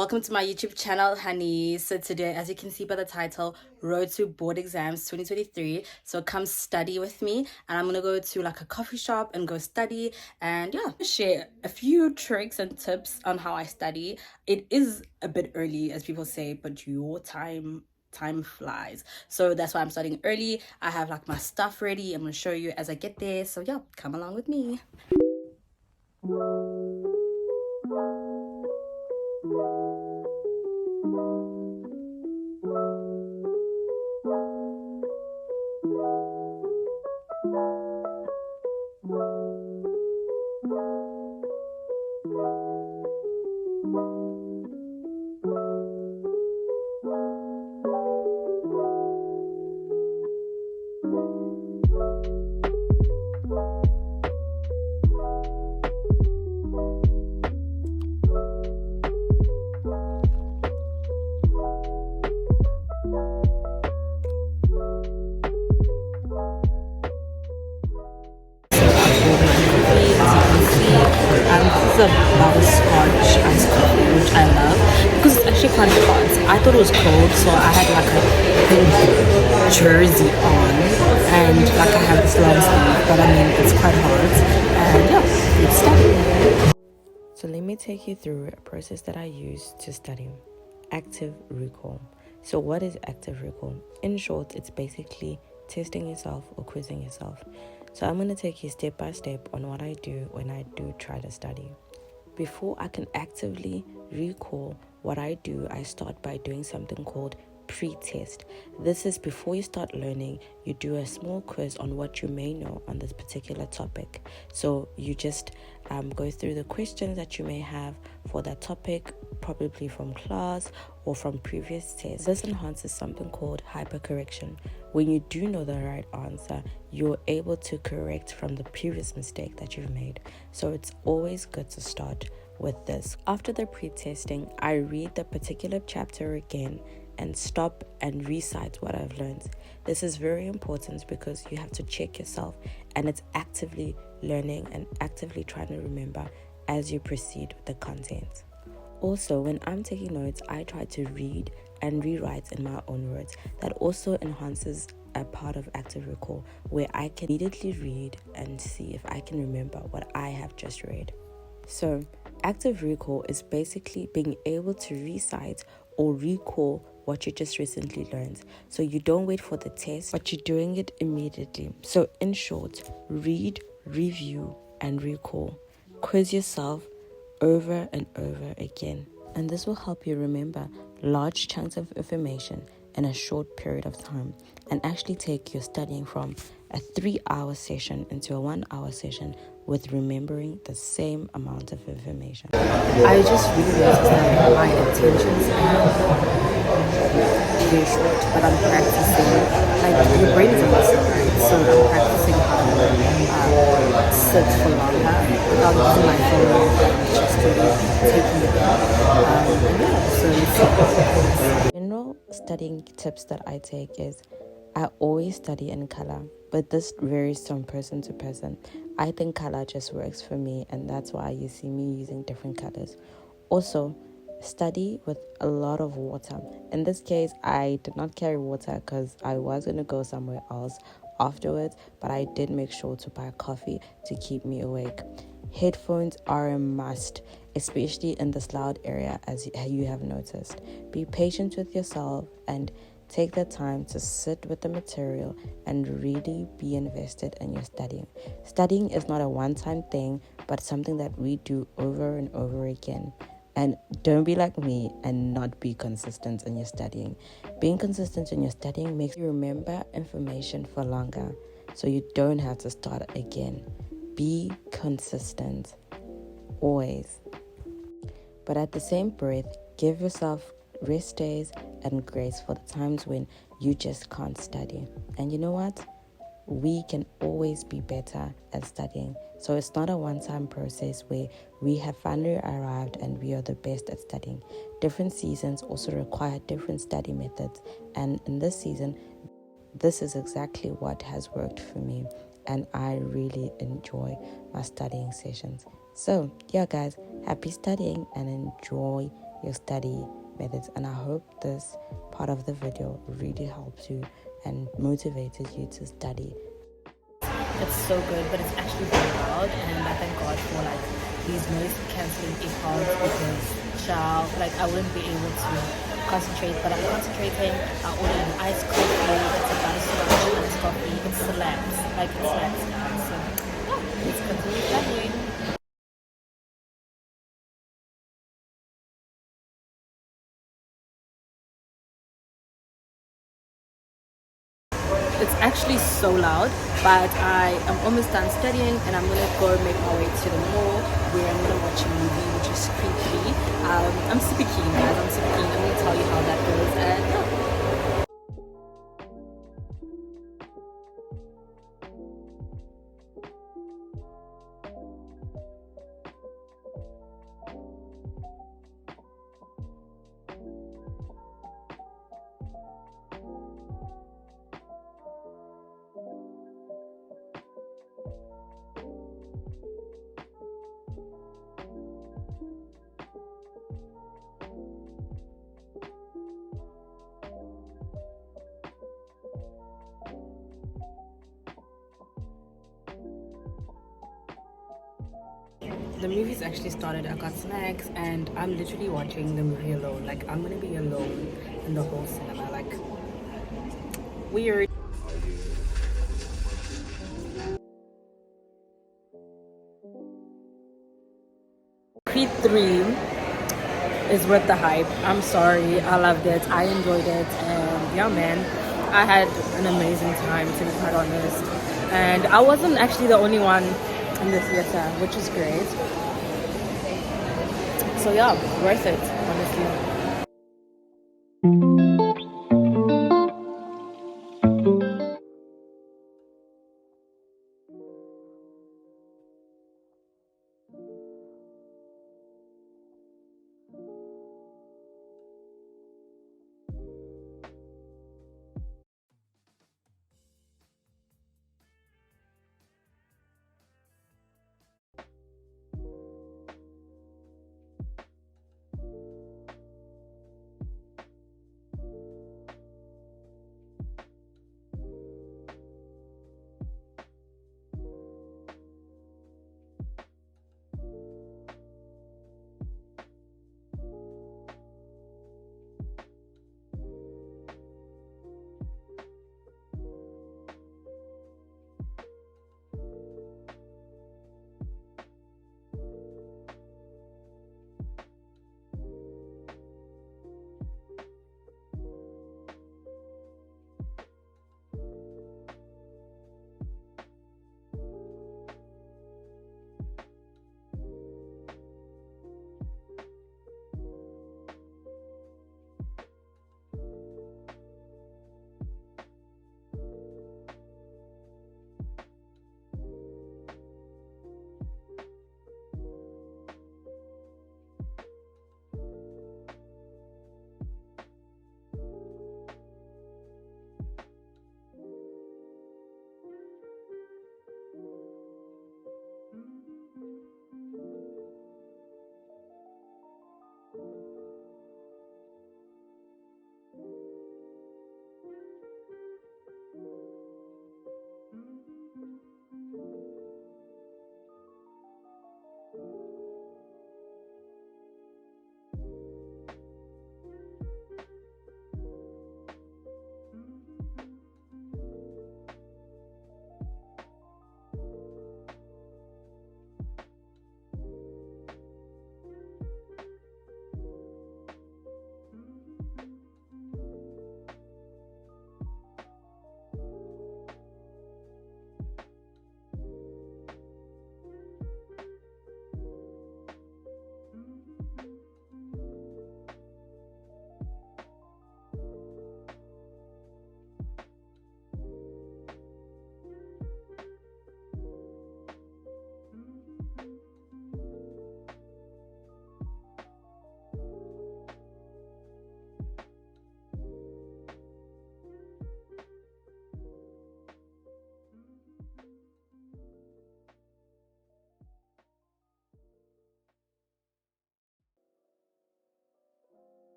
Welcome to my YouTube channel, Hiiii. So today, as you can see by the title, Road to Board Exams 2023. So come study with me, and I'm gonna go to like a coffee shop and go study, and yeah, share a few tricks and tips on how I study. It is a bit early, as people say, but your time flies. So that's why I'm starting early. I have like my stuff ready. I'm gonna show you as I get there. So yeah, come along with me. This is a butterscotch iced coffee, which I love because it's actually quite hot. I thought it was cold, so I had like a pink jersey on, and like I have this long sleeve, but I mean it's quite hot, and yeah, it's studying. So let me take you through a process that I use to study. Active recall. So what is active recall? In short, it's basically testing yourself or quizzing yourself. So I'm going to take you step by step on what I do when I do try to study. Before I can actively recall what I do, I start by doing something called pre-test. This is before you start learning, you do a small quiz on what you may know on this particular topic. So you just go through the questions that you may have for that topic, probably from class or from previous tests. This enhances something called hypercorrection. When you do know the right answer, you're able to correct from the previous mistake that you've made. So it's always good to start with this. After the pre-testing, I read the particular chapter again and stop and recite what I've learned. This is very important because you have to check yourself, and it's actively learning and actively trying to remember as you proceed with the content. Also, when I'm taking notes, I try to read and rewrite in my own words. That also enhances a part of active recall where I can immediately read and see if I can remember what I have just read. So, active recall is basically being able to recite or recall what you just recently learned. So you don't wait for the test, but you're doing it immediately. So in short, read, review, and recall. Quiz yourself over and over again. And this will help you remember large chunks of information in a short period of time, and actually take your studying from a 3-hour session into a 1-hour session with remembering the same amount of information. I just really noticed that my attention span is very short, but I'm practicing. Like your brain is a muscle, right? So I'm practicing how to sit for longer without using my phone and just really taking it in. General studying tips that I take is I always study in color, but this varies from person to person. I think color just works for me, and that's why you see me using different colors. Also, study with a lot of water. In this case, I did not carry water because I was going to go somewhere else afterwards, but I did make sure to buy coffee to keep me awake. Headphones are a must, especially in this loud area, as you have noticed. Be patient with yourself and take the time to sit with the material and really be invested in your studying. Studying is not a one-time thing, but something that we do over and over again. And don't be like me and not be consistent in your studying. Being consistent in your studying makes you remember information for longer, so you don't have to start again. Be consistent, always. But at the same breath, give yourself rest days and grace for the times when you just can't study. And you know what? We can always be better at studying. So it's not a one-time process where we have finally arrived and we are the best at studying. Different seasons also require different study methods. And in this season, this is exactly what has worked for me. And I really enjoy my studying sessions. So, yeah, guys, happy studying and enjoy your study methods. And I hope this part of the video really helps you and motivated you to study. It's so good, but it's actually very loud, and I thank God for like these noise cancelling earpods, because like I wouldn't be able to concentrate. But I'm concentrating. I ordered an iced coffee. It's a butterscotch iced coffee. It slaps, like it slaps, guys. So yeah, let's continue studying. It's actually so loud, but I am almost done studying, and I'm gonna go make my way to the mall where I'm gonna watch a movie, which is Hiiii. I'm super keen, guys. I'm super keen. I'm gonna tell you how that goes, and yeah. The movie's actually started. I got snacks, and I'm literally watching the movie alone. Like, I'm gonna be alone in the whole cinema. Like, weird. Creed 3 is worth the hype. I'm sorry. I loved it. I enjoyed it. And yeah, man, I had an amazing time, to be quite honest. And I wasn't actually the only one in the theater, which is great. So yeah, worth it, honestly.